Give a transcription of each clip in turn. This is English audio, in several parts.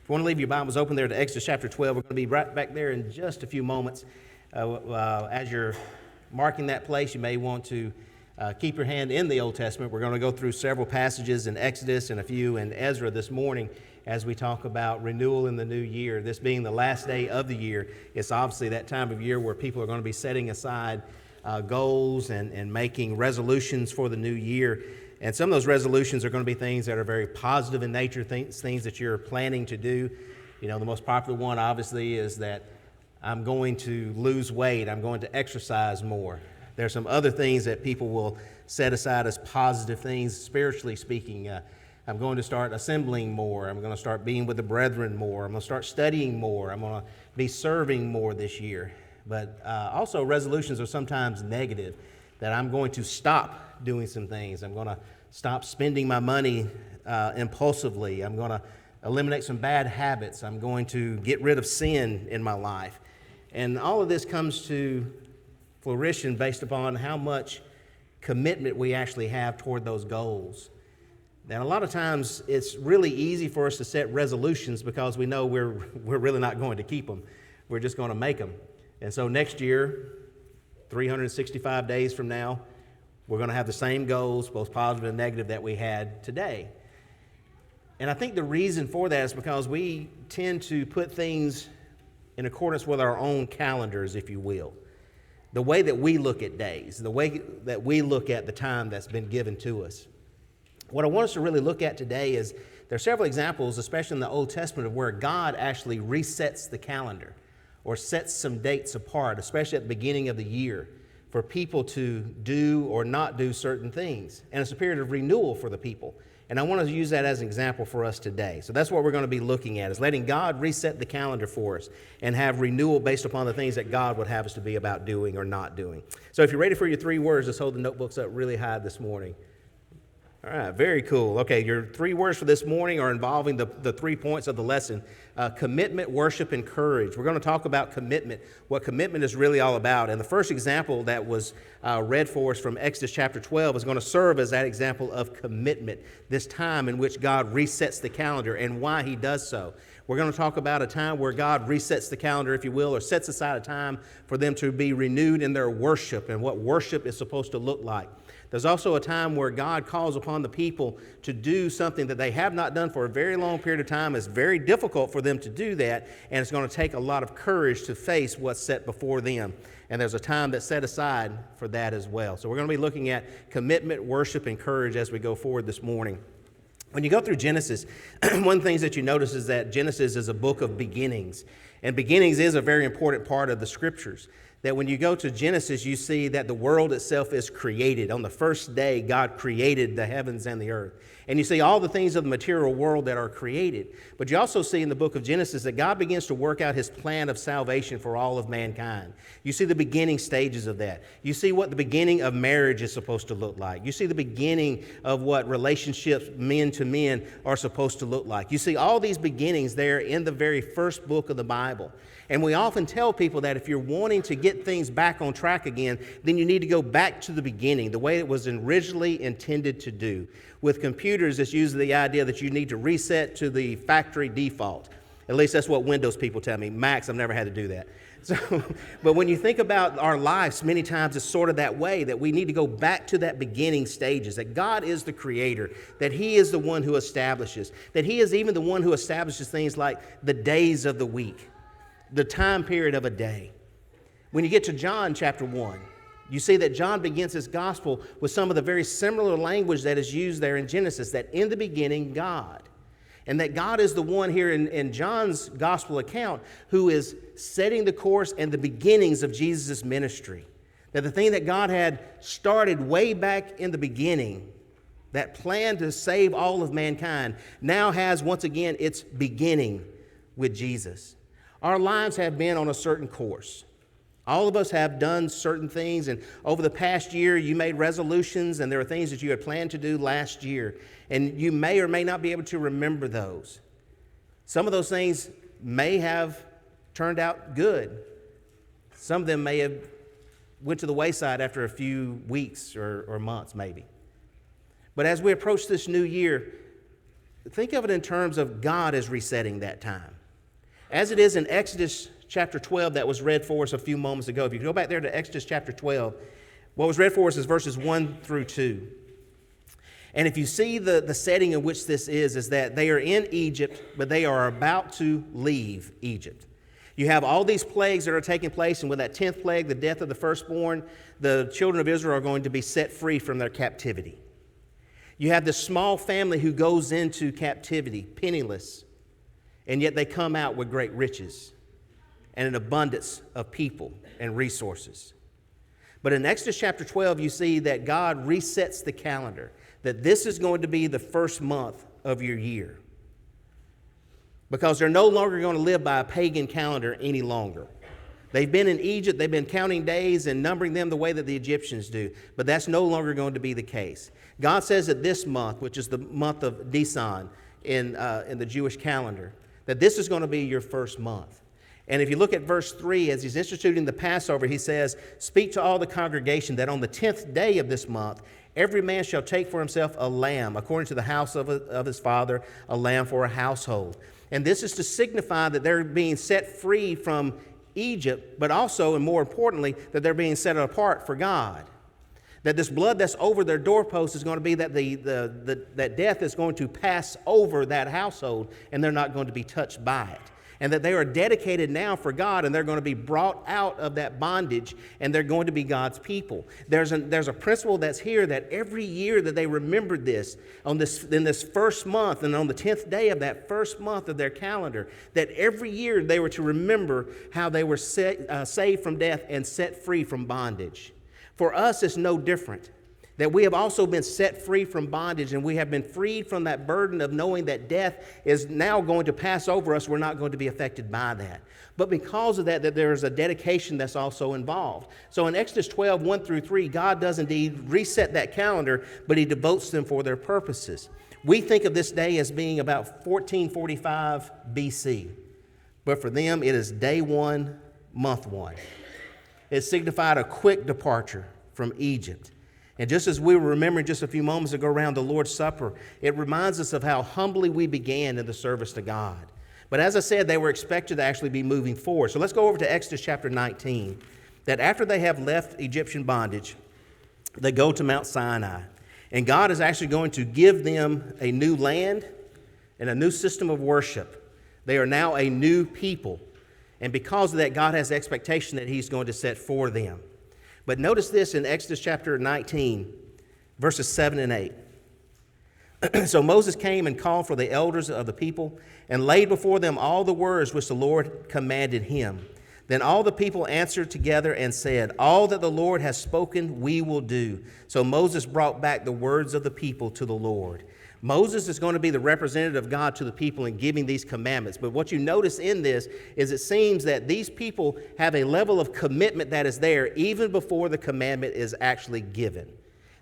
If you want to leave your Bibles open there to Exodus chapter 12, we're going to be right back there in just a few moments. As you're marking that place, you may want to keep your hand in the Old Testament. We're going to go through several passages in Exodus and a few in Ezra this morning as we talk about renewal in the new year. This being the last day of the year, it's obviously that time of year where people are going to be setting aside goals and making resolutions for the new year. And some of those resolutions are going to be things that are very positive in nature, things that you're planning to do. You know, the most popular one, obviously, is that I'm going to lose weight. I'm going to exercise more. There are some other things that people will set aside as positive things, spiritually speaking. I'm going to start assembling more. I'm going to start being with the brethren more. I'm going to start studying more. I'm going to be serving more this year. But also resolutions are sometimes negative, that I'm going to stop doing some things. I'm going to stop spending my money impulsively. I'm going to eliminate some bad habits. I'm going to get rid of sin in my life. And all of this comes to fruition based upon how much commitment we actually have toward those goals. Now, a lot of times it's really easy for us to set resolutions because we know we're really not going to keep them. We're just going to make them. And so next year, 365 days from now, we're going to have the same goals, both positive and negative, that we had today. And I think the reason for that is because we tend to put things in accordance with our own calendars, if you will. The way that we look at days, the way that we look at the time that's been given to us. What I want us to really look at today is there are several examples, especially in the Old Testament, of where God actually resets the calendar or sets some dates apart, especially at the beginning of the year, for people to do or not do certain things. And it's a period of renewal for the people. And I want to use that as an example for us today. So that's what we're going to be looking at, is letting God reset the calendar for us and have renewal based upon the things that God would have us to be about doing or not doing. So if you're ready for your 3 words, let's hold the notebooks up really high this morning. All right, very cool. Okay, your 3 words for this morning are involving the 3 points of the lesson: commitment, worship, and courage. We're going to talk about commitment, what commitment is really all about. And the first example that was read for us from Exodus chapter 12 is going to serve as that example of commitment, this time in which God resets the calendar and why he does so. We're going to talk about a time where God resets the calendar, if you will, or sets aside a time for them to be renewed in their worship and what worship is supposed to look like. There's also a time where God calls upon the people to do something that they have not done for a very long period of time. It's very difficult for them to do that, and it's going to take a lot of courage to face what's set before them. And there's a time that's set aside for that as well. So we're going to be looking at commitment, worship, and courage as we go forward this morning. When you go through Genesis, one of the things that you notice is that Genesis is a book of beginnings. And beginnings is a very important part of the Scriptures. That when you go to Genesis, you see that the world itself is created. On the first day, God created the heavens and the earth. And you see all the things of the material world that are created. But you also see in the book of Genesis that God begins to work out his plan of salvation for all of mankind. You see the beginning stages of that. You see what the beginning of marriage is supposed to look like. You see the beginning of what relationships men to men are supposed to look like. You see all these beginnings there in the very first book of the Bible. And we often tell people that if you're wanting to get things back on track again, then you need to go back to the beginning, the way it was originally intended to do. With computers, it's usually the idea that you need to reset to the factory default. At least that's what Windows people tell me. Macs, I've never had to do that. But when you think about our lives, many times it's sort of that way, that we need to go back to that beginning stages, that God is the creator, that he is the one who establishes, that he is even the one who establishes things like the days of the week, the time period of a day. When you get to John chapter 1, you see that John begins his gospel with some of the very similar language that is used there in Genesis, that in the beginning, God. And that God is the one here in John's gospel account who is setting the course and the beginnings of Jesus' ministry. That the thing that God had started way back in the beginning, that plan to save all of mankind, now has once again its beginning with Jesus. Our lives have been on a certain course. All of us have done certain things, and over the past year, you made resolutions, and there are things that you had planned to do last year, and you may or may not be able to remember those. Some of those things may have turned out good. Some of them may have went to the wayside after a few weeks or months, maybe. But as we approach this new year, think of it in terms of God as resetting that time. As it is in Exodus chapter 12 that was read for us a few moments ago. If you go back there to Exodus chapter 12, what was read for us is verses 1 through 2. And if you see the setting in which this is that they are in Egypt, but they are about to leave Egypt. You have all these plagues that are taking place, and with that 10th plague, the death of the firstborn, the children of Israel are going to be set free from their captivity. You have this small family who goes into captivity, penniless, and yet they come out with great riches and an abundance of people and resources. But in Exodus chapter 12, you see that God resets the calendar, that this is going to be the first month of your year, because they're no longer going to live by a pagan calendar any longer. They've been in Egypt, they've been counting days and numbering them the way that the Egyptians do, but that's no longer going to be the case. God says that this month, which is the month of Nisan in the Jewish calendar, that this is going to be your first month. And if you look at verse 3, as he's instituting the Passover, he says, "Speak to all the congregation that on the 10th day of this month, every man shall take for himself a lamb, according to the house of his father, a lamb for a household." And this is to signify that they're being set free from Egypt, but also, and more importantly, that they're being set apart for God. That this blood that's over their doorpost is going to be that that death is going to pass over that household, and they're not going to be touched by it. And that they are dedicated now for God, and they're going to be brought out of that bondage, and they're going to be God's people. There's a principle that's here that every year that they remembered this, in this first month, and on the 10th day of that first month of their calendar, that every year they were to remember how they were saved from death and set free from bondage. For us, it's no different. That we have also been set free from bondage, and we have been freed from that burden of knowing that death is now going to pass over us. We're not going to be affected by that. But because of that there is a dedication that's also involved. So in Exodus 12, 1 through 3, God does indeed reset that calendar, but he devotes them for their purposes. We think of this day as being about 1445 BC. But for them, it is day 1, month 1. It signified a quick departure from Egypt. And just as we were remembering just a few moments ago around the Lord's Supper, it reminds us of how humbly we began in the service to God. But as I said, they were expected to actually be moving forward. So let's go over to Exodus chapter 19, that after they have left Egyptian bondage, they go to Mount Sinai. And God is actually going to give them a new land and a new system of worship. They are now a new people. And because of that, God has the expectation that he's going to set for them. But notice this in Exodus chapter 19, verses 7 and 8. So Moses came and called for the elders of the people and laid before them all the words which the Lord commanded him. Then all the people answered together and said, "All that the Lord has spoken, we will do." So Moses brought back the words of the people to the Lord. Moses is going to be the representative of God to the people in giving these commandments. But what you notice in this is it seems that these people have a level of commitment that is there even before the commandment is actually given.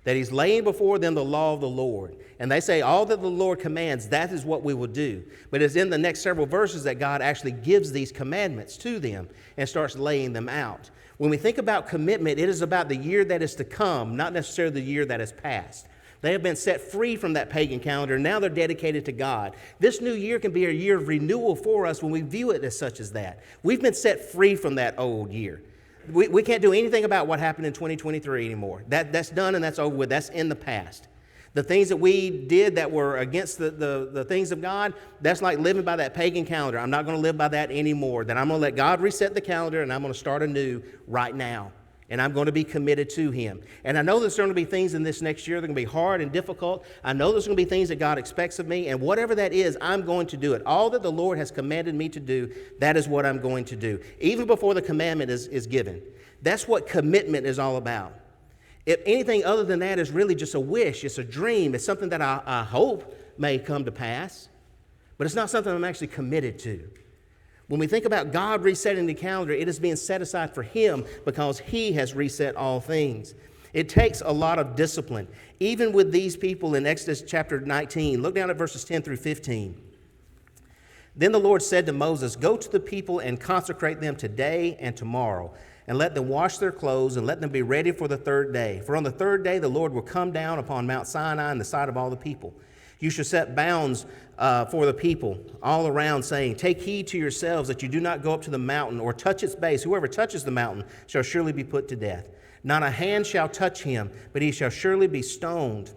That he's laying before them the law of the Lord. And they say, all that the Lord commands, that is what we will do. But it's in the next several verses that God actually gives these commandments to them and starts laying them out. When we think about commitment, it is about the year that is to come, not necessarily the year that is past. They have been set free from that pagan calendar. Now they're dedicated to God. This new year can be a year of renewal for us when we view it as such as that. We've been set free from that old year. We can't do anything about what happened in 2023 anymore. That's done and that's over with. That's in the past. The things that we did that were against the things of God, that's like living by that pagan calendar. I'm not going to live by that anymore. Then I'm going to let God reset the calendar and I'm going to start anew right now. And I'm going to be committed to him. And I know there's going to be things in this next year that are going to be hard and difficult. I know there's going to be things that God expects of me. And whatever that is, I'm going to do it. All that the Lord has commanded me to do, that is what I'm going to do. Even before the commandment is given. That's what commitment is all about. If anything other than that is really just a wish, it's a dream, it's something that I hope may come to pass. But it's not something I'm actually committed to. When we think about God resetting the calendar, it is being set aside for him because he has reset all things. It takes a lot of discipline. Even with these people in Exodus chapter 19, look down at verses 10 through 15. Then the Lord said to Moses, "Go to the people and consecrate them today and tomorrow, and let them wash their clothes and let them be ready for the third day. For on the third day the Lord will come down upon Mount Sinai in the sight of all the people. You shall set bounds for the people all around, saying, take heed to yourselves that you do not go up to the mountain or touch its base. Whoever touches the mountain shall surely be put to death. Not a hand shall touch him, but he shall surely be stoned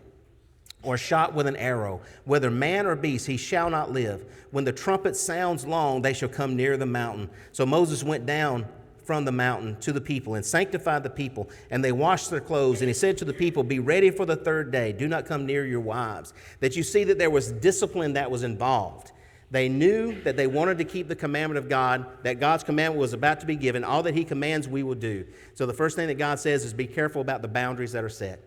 or shot with an arrow. Whether man or beast, he shall not live. When the trumpet sounds long, they shall come near the mountain. So Moses went down from the mountain to the people and sanctified the people, and they washed their clothes. And he said to the people, be ready for the third day. Do not come near your wives. That you see that there was discipline that was involved. They knew that they wanted to keep the commandment of God, that God's commandment was about to be given. All that he commands, we will do. So the first thing that God says is be careful about the boundaries that are set.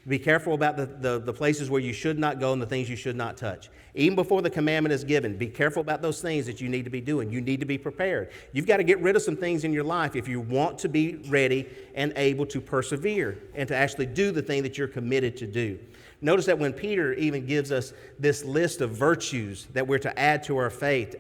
Be careful about the places where you should not go and the things you should not touch. Even before the commandment is given, be careful about those things that you need to be doing. You need to be prepared. You've got to get rid of some things in your life if you want to be ready and able to persevere and to actually do the thing that you're committed to do. Notice that when Peter even gives us this list of virtues that we're to add to our faith,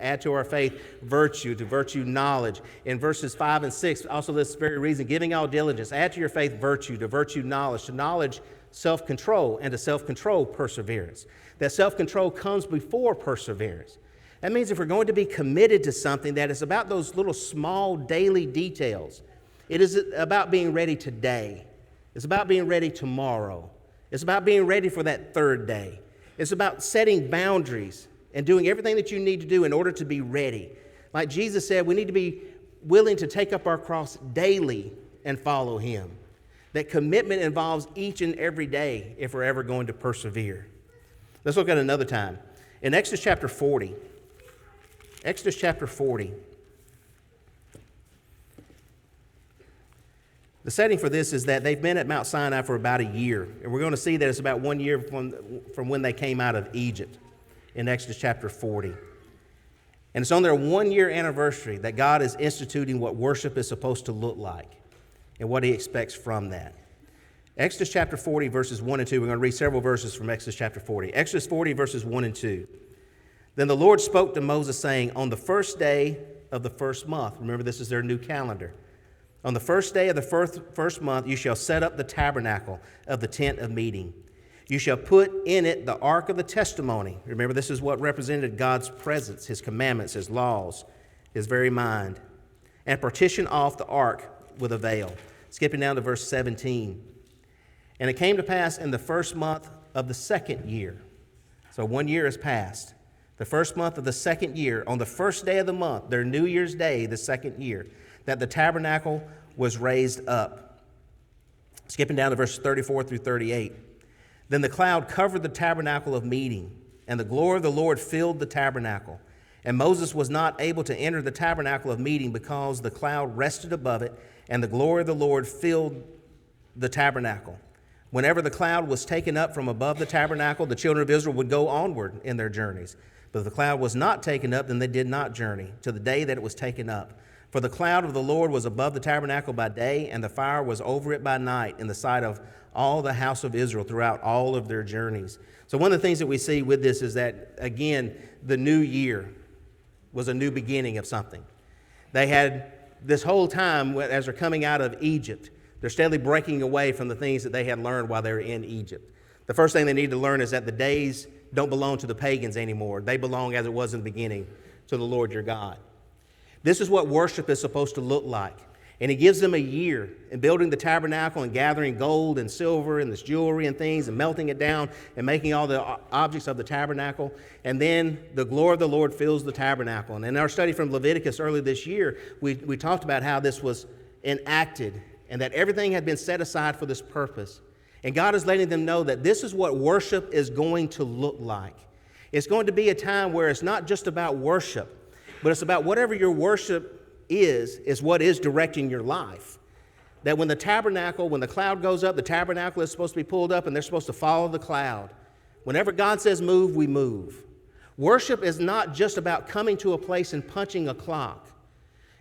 virtue, to virtue knowledge. In verses 5 and 6, also this very reason, giving all diligence, add to your faith virtue, to virtue knowledge, to knowledge self-control, and to self-control perseverance. That self-control comes before perseverance. That means if we're going to be committed to something, that is about those little small daily details. It is about being ready today. It's about being ready tomorrow. It's about being ready for that third day. It's about setting boundaries and doing everything that you need to do in order to be ready. Like Jesus said, we need to be willing to take up our cross daily and follow him. That commitment involves each and every day if we're ever going to persevere. Let's look at another time. In Exodus chapter 40. Exodus chapter 40. The setting for this is that they've been at Mount Sinai for about a year. And we're going to see that it's about 1 year from when they came out of Egypt in Exodus chapter 40. And it's on their 1 year anniversary that God is instituting what worship is supposed to look like and what he expects from that. Exodus chapter 40, verses 1 and 2. We're going to read several verses from Exodus chapter 40. Exodus 40, verses 1 and 2. Then the Lord spoke to Moses, saying, on the first day of the first month, remember this is their new calendar, on the first day of the first month you shall set up the tabernacle of the tent of meeting. You shall put in it the ark of the testimony. Remember, this is what represented God's presence, his commandments, his laws, his very mind. And partition off the ark with a veil. Skipping down to verse 17. And it came to pass in the first month of the second year. So 1 year has passed. The first month of the second year, on the first day of the month, their New Year's Day, the second year, that the tabernacle was raised up. Skipping down to verse 34 through 38. Then the cloud covered the tabernacle of meeting, and the glory of the Lord filled the tabernacle. And Moses was not able to enter the tabernacle of meeting because the cloud rested above it, and the glory of the Lord filled the tabernacle. Whenever the cloud was taken up from above the tabernacle, the children of Israel would go onward in their journeys. But if the cloud was not taken up, then they did not journey to the day that it was taken up. For the cloud of the Lord was above the tabernacle by day, and the fire was over it by night in the sight of all the house of Israel throughout all of their journeys. So one of the things that we see with this is that, again, the new year was a new beginning of something. They had this whole time, as they're coming out of Egypt, they're steadily breaking away from the things that they had learned while they were in Egypt. The first thing they need to learn is that the days don't belong to the pagans anymore. They belong, as it was in the beginning, to the Lord your God. This is what worship is supposed to look like. And he gives them a year in building the tabernacle and gathering gold and silver and this jewelry and things and melting it down and making all the objects of the tabernacle. And then the glory of the Lord fills the tabernacle. And in our study from Leviticus earlier this year, we talked about how this was enacted and that everything had been set aside for this purpose. And God is letting them know that this is what worship is going to look like. It's going to be a time where it's not just about worship, but it's about whatever your worship is what is directing your life. That when the cloud goes up, the tabernacle is supposed to be pulled up and they're supposed to follow the cloud. Whenever God says move, we move. Worship is not just about coming to a place and punching a clock.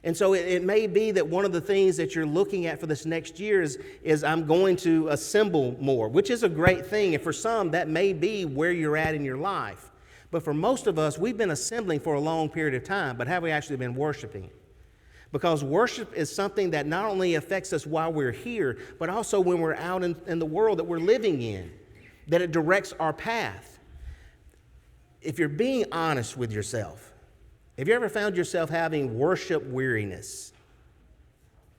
And so it may be that one of the things that you're looking at for this next year is I'm going to assemble more, which is a great thing. And for some, that may be where you're at in your life. But for most of us, we've been assembling for a long period of time, but have we actually been worshiping? Because worship is something that not only affects us while we're here, but also when we're out in the world that we're living in, that it directs our path. if you're being honest with yourself, have you ever found yourself having worship weariness?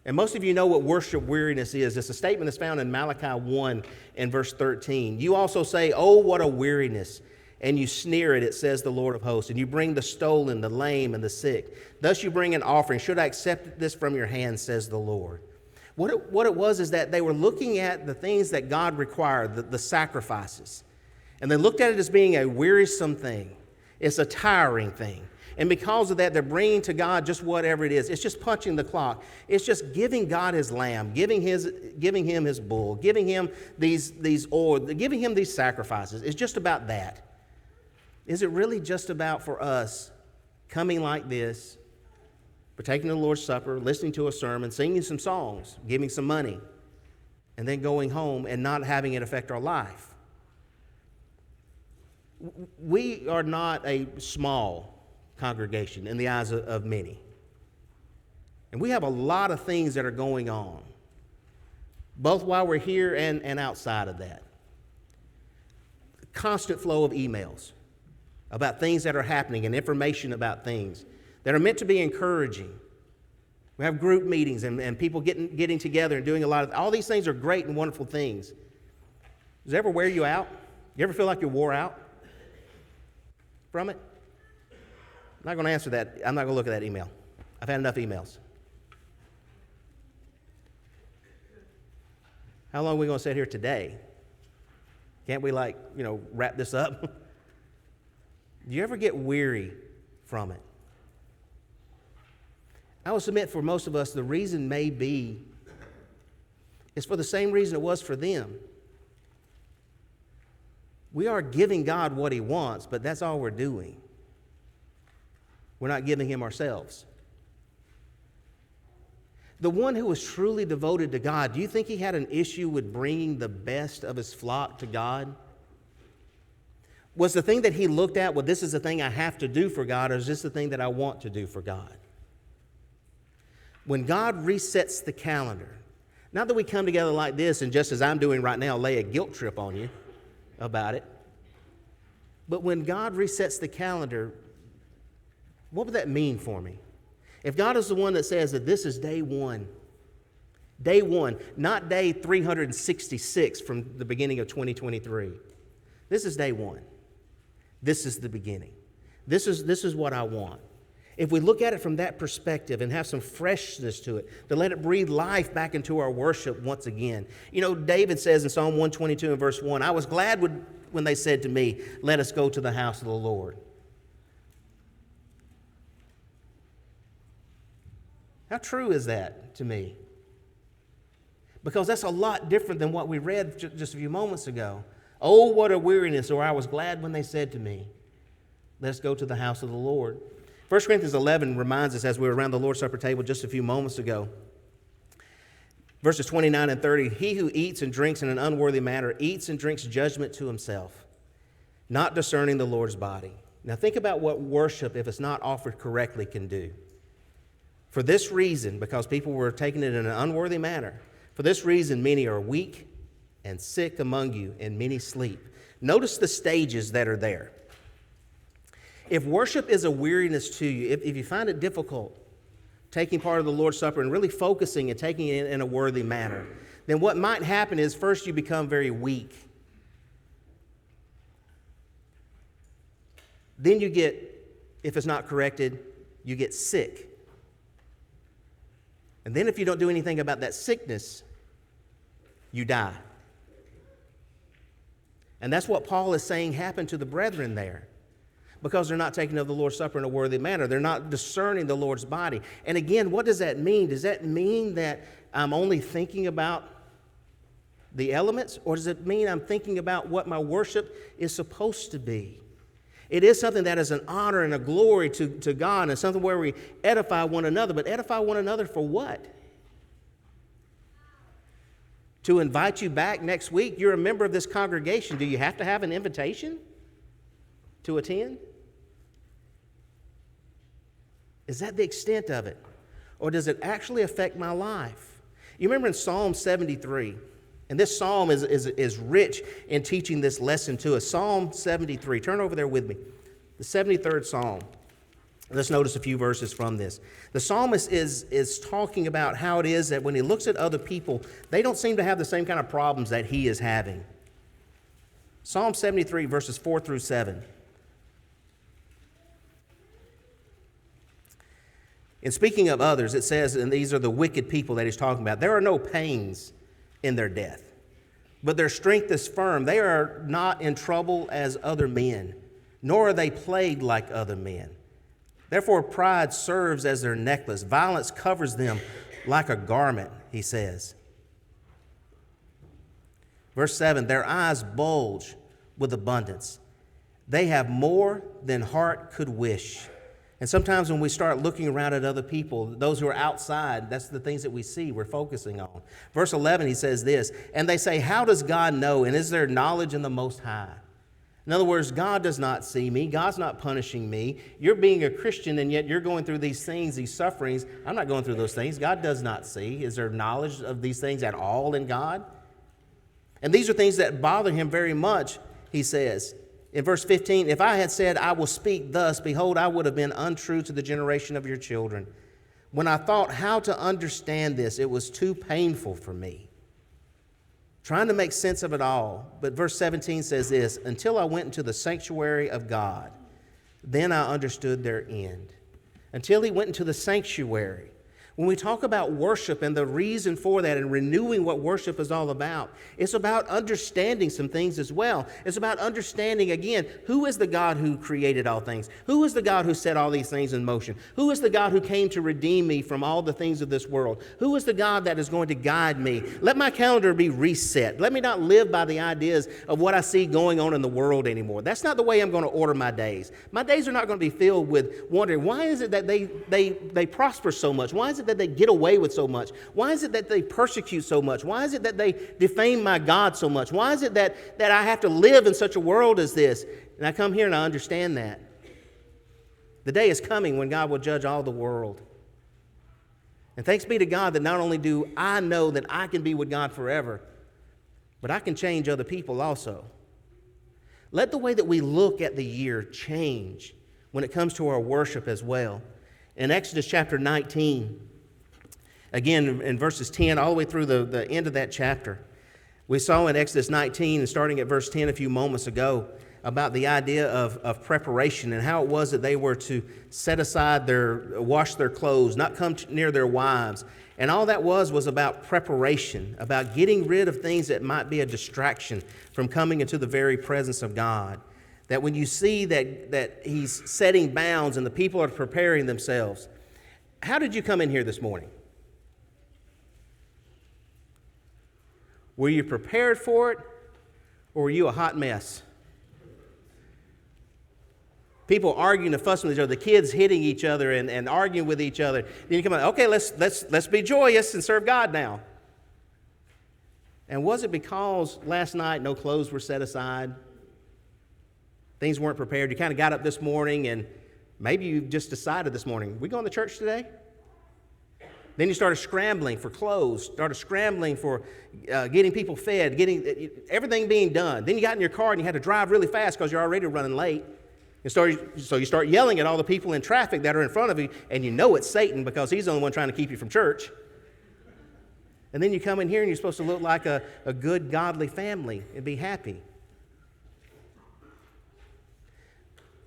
And most of you know what worship weariness is. It's a statement that's found in Malachi 1 and verse 13. You also say, "Oh, what a weariness." And you sneer at it, says the Lord of hosts. And you bring the stolen, the lame, and the sick. Thus you bring an offering. Should I accept this from your hand, says the Lord. What it was is that they were looking at the things that God required, the sacrifices. And they looked at it as being a wearisome thing. It's a tiring thing. And because of that, they're bringing to God just whatever it is. It's just punching the clock. It's just giving God his lamb, giving him his bull, giving him these oil, giving him these sacrifices. It's just about that. Is it really just about for us coming like this, partaking of the Lord's Supper, listening to a sermon, singing some songs, giving some money, and then going home and not having it affect our life? We are not a small congregation in the eyes of many. And we have a lot of things that are going on, both while we're here and outside of that. Constant flow of emails about things that are happening and information about things that are meant to be encouraging. We have group meetings and people getting together and doing a lot of, all these things are great and wonderful things. Does it ever wear you out? You ever feel like you're wore out from it? I'm not going to answer that. I'm not going to look at that email. I've had enough emails. How long are we going to sit here today? Can't we wrap this up? Do you ever get weary from it? I will submit for most of us, the reason may be it's for the same reason it was for them. We are giving God what he wants, but that's all we're doing. We're not giving him ourselves. The one who was truly devoted to God, do you think he had an issue with bringing the best of his flock to God? Was the thing that he looked at, well, this is the thing I have to do for God, or is this the thing that I want to do for God? When God resets the calendar, not that we come together like this and just as I'm doing right now, lay a guilt trip on you about it, but when God resets the calendar, what would that mean for me? If God is the one that says that this is day one, not day 366 from the beginning of 2023. This is day one. This is the beginning. This is what I want. If we look at it from that perspective and have some freshness to it, to let it breathe life back into our worship once again. You know, David says in Psalm 122 and verse 1, I was glad when they said to me, let us go to the house of the Lord. How true is that to me? Because that's a lot different than what we read just a few moments ago. Oh, what a weariness, or I was glad when they said to me, let's go to the house of the Lord. 1 Corinthians 11 reminds us, as we were around the Lord's Supper table just a few moments ago, verses 29 and 30, he who eats and drinks in an unworthy manner eats and drinks judgment to himself, not discerning the Lord's body. Now think about what worship, if it's not offered correctly, can do. For this reason, because people were taking it in an unworthy manner, for this reason many are weak and sick among you, and many sleep. Notice the stages that are there. If worship is a weariness to you, if you find it difficult taking part of the Lord's Supper and really focusing and taking it in a worthy manner, then what might happen is first you become very weak. Then you get, if it's not corrected, you get sick. And then if you don't do anything about that sickness, you die. And that's what Paul is saying happened to the brethren there, because they're not taking of the Lord's Supper in a worthy manner. They're not discerning the Lord's body. And again, what does that mean? Does that mean that I'm only thinking about the elements, or does it mean I'm thinking about what my worship is supposed to be? It is something that is an honor and a glory to God, and something where we edify one another. But edify one another for what? To invite you back next week. You're a member of this congregation. Do you have to have an invitation to attend? Is that the extent of it? Or does it actually affect my life? You remember in Psalm 73, and this psalm is rich in teaching this lesson to us. Psalm 73, turn over there with me. The 73rd Psalm. Let's notice a few verses from this. The psalmist is talking about how it is that when he looks at other people, they don't seem to have the same kind of problems that he is having. Psalm 73, verses 4 through 7. In speaking of others, it says, and these are the wicked people that he's talking about, there are no pains in their death, but their strength is firm. They are not in trouble as other men, nor are they plagued like other men. Therefore, pride serves as their necklace. Violence covers them like a garment, he says. Verse 7, their eyes bulge with abundance. They have more than heart could wish. And sometimes when we start looking around at other people, those who are outside, that's the things that we see, we're focusing on. Verse 11, he says this, and they say, how does God know? And is there knowledge in the Most High? In other words, God does not see me. God's not punishing me. You're being a Christian, and yet you're going through these things, these sufferings. I'm not going through those things. God does not see. Is there knowledge of these things at all in God? And these are things that bother him very much, he says. In verse 15, if I had said, I will speak thus, behold, I would have been untrue to the generation of your children. When I thought how to understand this, it was too painful for me. Trying to make sense of it all. But verse 17 says this, until I went into the sanctuary of God, then I understood their end. Until he went into the sanctuary. When we talk about worship and the reason for that and renewing what worship is all about, it's about understanding some things as well. It's about understanding, again, who is the God who created all things? Who is the God who set all these things in motion? Who is the God who came to redeem me from all the things of this world? Who is the God that is going to guide me? Let my calendar be reset. Let me not live by the ideas of what I see going on in the world anymore. That's not the way I'm going to order my days. My days are not going to be filled with wondering, why is it that they prosper so much? Why is it that they get away with so much? Why is it that they persecute so much? Why is it that they defame my God so much? Why is it that I have to live in such a world as this? And I come here and I understand that. The day is coming when God will judge all the world. And thanks be to God that not only do I know that I can be with God forever, but I can change other people also. Let the way that we look at the year change when it comes to our worship as well. In Exodus chapter 19, again, in verses 10 all the way through the end of that chapter, we saw in Exodus 19, and starting at verse 10 a few moments ago, about the idea of preparation and how it was that they were to set aside wash their clothes, not come near their wives. And all that was about preparation, about getting rid of things that might be a distraction from coming into the very presence of God. That when you see that he's setting bounds and the people are preparing themselves, how did you come in here this morning? Were you prepared for it, or were you a hot mess? People arguing and fussing with each other, the kids hitting each other and arguing with each other. Then you come out, okay, let's be joyous and serve God now. And was it because last night no clothes were set aside? Things weren't prepared. You kind of got up this morning and maybe you just decided this morning, we going to church today? Then you started scrambling for clothes, started scrambling for getting people fed, getting everything being done. Then you got in your car and you had to drive really fast because you're already running late. So you start yelling at all the people in traffic that are in front of you, and you know it's Satan because he's the only one trying to keep you from church. And then you come in here and you're supposed to look like a good, godly family and be happy.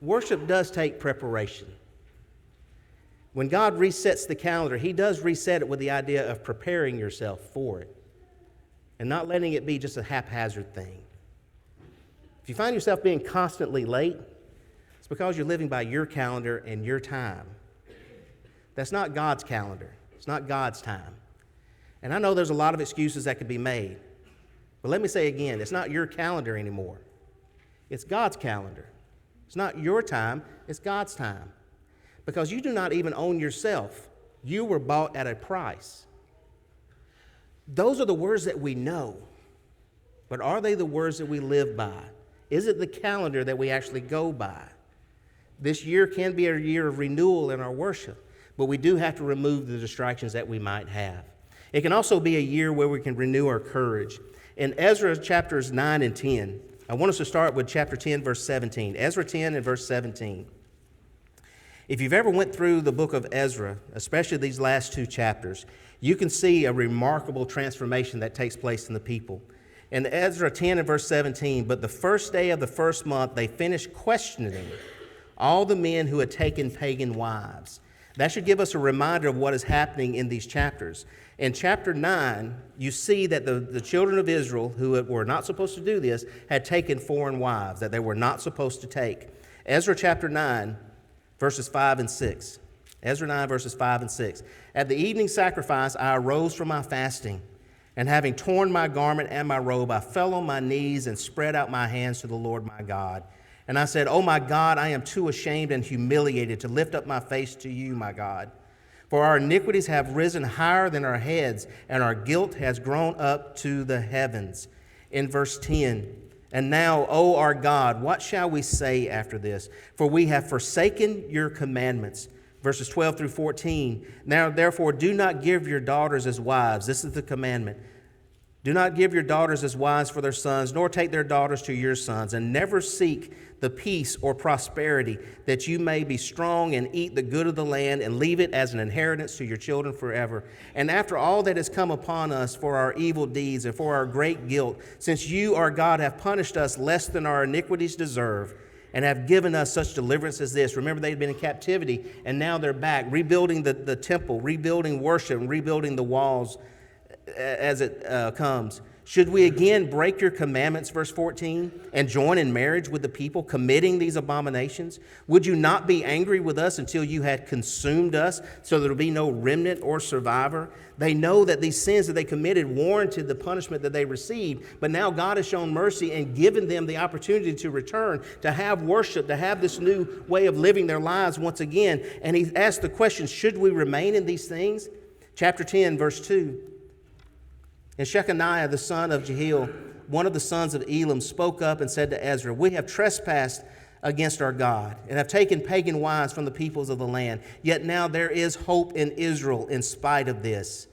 Worship does take preparation. When God resets the calendar, he does reset it with the idea of preparing yourself for it and not letting it be just a haphazard thing. If you find yourself being constantly late, it's because you're living by your calendar and your time. That's not God's calendar. It's not God's time. And I know there's a lot of excuses that could be made. But let me say again, it's not your calendar anymore. It's God's calendar. It's not your time, it's God's time. Because you do not even own yourself. You were bought at a price. Those are the words that we know. But are they the words that we live by? Is it the calendar that we actually go by? This year can be a year of renewal in our worship, but we do have to remove the distractions that we might have. It can also be a year where we can renew our courage. In Ezra chapters 9 and 10, I want us to start with chapter 10, verse 17. Ezra 10 and verse 17. If you've ever went through the book of Ezra, especially these last two chapters, you can see a remarkable transformation that takes place in the people. In Ezra 10 and verse 17, but the first day of the first month, they finished questioning all the men who had taken pagan wives. That should give us a reminder of what is happening in these chapters. In chapter 9, you see that the children of Israel, who were not supposed to do this, had taken foreign wives that they were not supposed to take. Ezra chapter 9, verses 5 and 6. Ezra 9, verses 5 and 6. At the evening sacrifice, I arose from my fasting, and having torn my garment and my robe, I fell on my knees and spread out my hands to the Lord my God. And I said, "Oh my God, I am too ashamed and humiliated to lift up my face to you, my God. For our iniquities have risen higher than our heads, and our guilt has grown up to the heavens." In verse 10, and now, O our God, what shall we say after this? For we have forsaken your commandments. Verses 12 through 14, now therefore do not give your daughters as wives. This is the commandment. Do not give your daughters as wives for their sons, nor take their daughters to your sons, and never seek the peace or prosperity, that you may be strong and eat the good of the land and leave it as an inheritance to your children forever. And after all that has come upon us for our evil deeds and for our great guilt, since you, our God, have punished us less than our iniquities deserve, and have given us such deliverance as this. Remember, they had been in captivity, and now they're back, rebuilding the temple, rebuilding worship, and rebuilding the walls as it comes. Should we again break your commandments, verse 14, and join in marriage with the people, committing these abominations? Would you not be angry with us until you had consumed us, so there would be no remnant or survivor? They know that these sins that they committed warranted the punishment that they received, but now God has shown mercy and given them the opportunity to return, to have worship, to have this new way of living their lives once again. And he asked the question, should we remain in these things? Chapter 10, verse 2. And Shechaniah, the son of Jehiel, one of the sons of Elam, spoke up and said to Ezra, we have trespassed against our God and have taken pagan wives from the peoples of the land. Yet now there is hope in Israel in spite of this.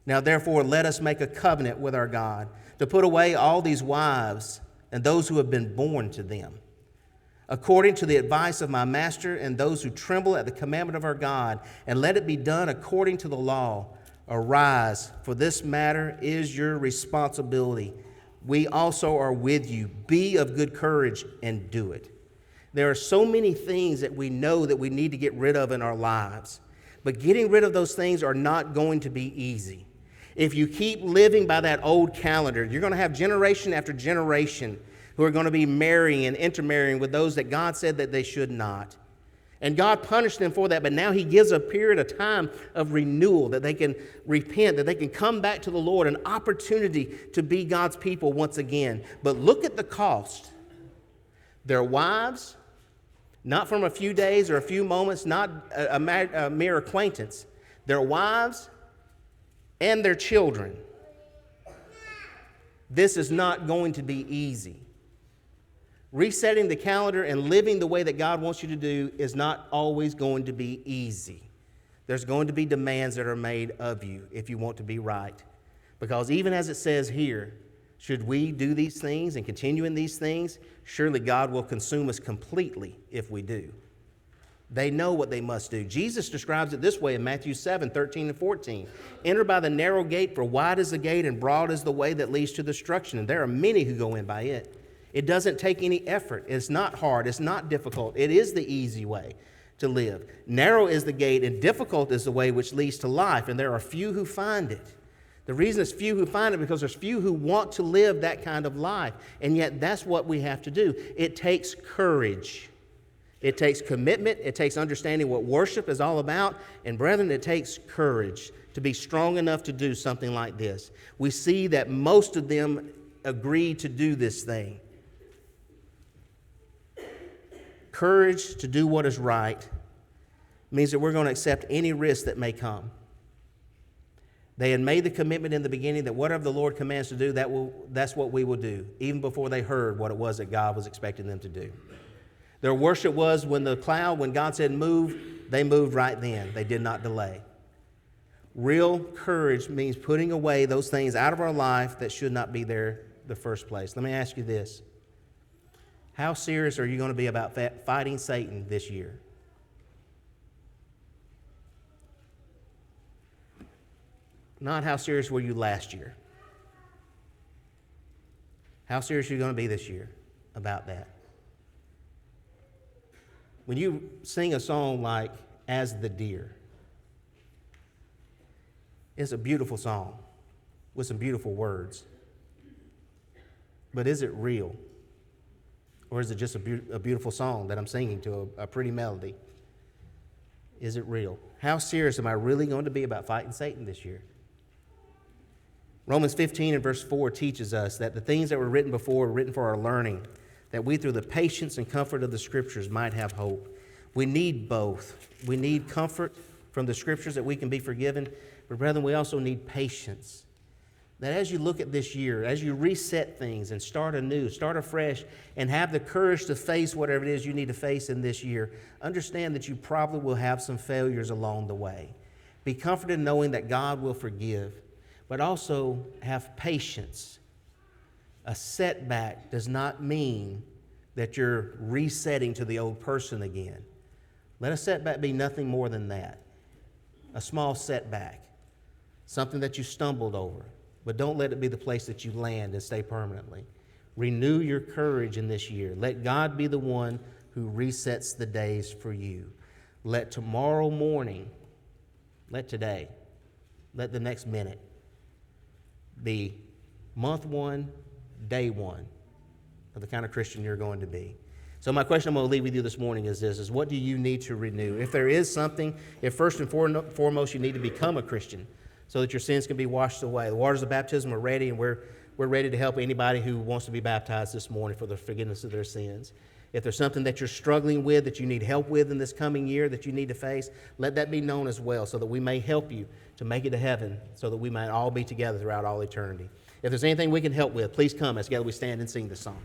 Now therefore let us make a covenant with our God to put away all these wives and those who have been born to them. According to the advice of my master and those who tremble at the commandment of our God, and let it be done according to the law. Arise, for this matter is your responsibility. We also are with you. Be of good courage and do it. There are so many things that we know that we need to get rid of in our lives, but getting rid of those things are not going to be easy. If you keep living by that old calendar, you're going to have generation after generation who are going to be marrying and intermarrying with those that God said that they should not. And God punished them for that, but now he gives a period of time of renewal, that they can repent, that they can come back to the Lord, an opportunity to be God's people once again. But look at the cost. Their wives, not from a few days or a few moments, not a mere acquaintance. Their wives and their children. This is not going to be easy. Resetting the calendar and living the way that God wants you to do is not always going to be easy. There's going to be demands that are made of you if you want to be right. Because even as it says here, should we do these things and continue in these things, surely God will consume us completely if we do. They know what they must do. Jesus describes it this way in Matthew 7, 13 and 14. Enter by the narrow gate, for wide is the gate and broad is the way that leads to destruction, and there are many who go in by it. It doesn't take any effort. It's not hard. It's not difficult. It is the easy way to live. Narrow is the gate and difficult is the way which leads to life, and there are few who find it. The reason it's few who find it because there's few who want to live that kind of life, and yet that's what we have to do. It takes courage. It takes commitment. It takes understanding what worship is all about, and brethren, it takes courage to be strong enough to do something like this. We see that most of them agreed to do this thing. Courage to do what is right means that we're going to accept any risk that may come. They had made the commitment in the beginning that whatever the Lord commands to do, that's what we will do, even before they heard what it was that God was expecting them to do. Their worship was when God said move, they moved right then. They did not delay. Real courage means putting away those things out of our life that should not be there in the first place. Let me ask you this. How serious are you going to be about fighting Satan this year? Not how serious were you last year. How serious are you going to be this year about that? When you sing a song like As the Deer, it's a beautiful song with some beautiful words. But is it real? Or is it just a beautiful song that I'm singing to a pretty melody? Is it real? How serious am I really going to be about fighting Satan this year? Romans 15 and verse 4 teaches us that the things that were written before were written for our learning, that we through the patience and comfort of the Scriptures might have hope. We need both. We need comfort from the Scriptures that we can be forgiven, but brethren, we also need patience. That as you look at this year, as you reset things and start anew, start afresh, and have the courage to face whatever it is you need to face in this year, understand that you probably will have some failures along the way. Be comforted knowing that God will forgive, but also have patience. A setback does not mean that you're resetting to the old person again. Let a setback be nothing more than that. A small setback, something that you stumbled over. But don't let it be the place that you land and stay permanently. Renew your courage in this year. Let God be the one who resets the days for you. Let tomorrow morning, let today, let the next minute be month one, day one of the kind of Christian you're going to be. So my question I'm going to leave with you this morning is this, is what do you need to renew? If there is something, if first and foremost you need to become a Christian, so that your sins can be washed away. The waters of baptism are ready, and we're ready to help anybody who wants to be baptized this morning for the forgiveness of their sins. If there's something that you're struggling with, that you need help with in this coming year, that you need to face, let that be known as well, so that we may help you to make it to heaven, so that we might all be together throughout all eternity. If there's anything we can help with, please come as together we stand and sing this song.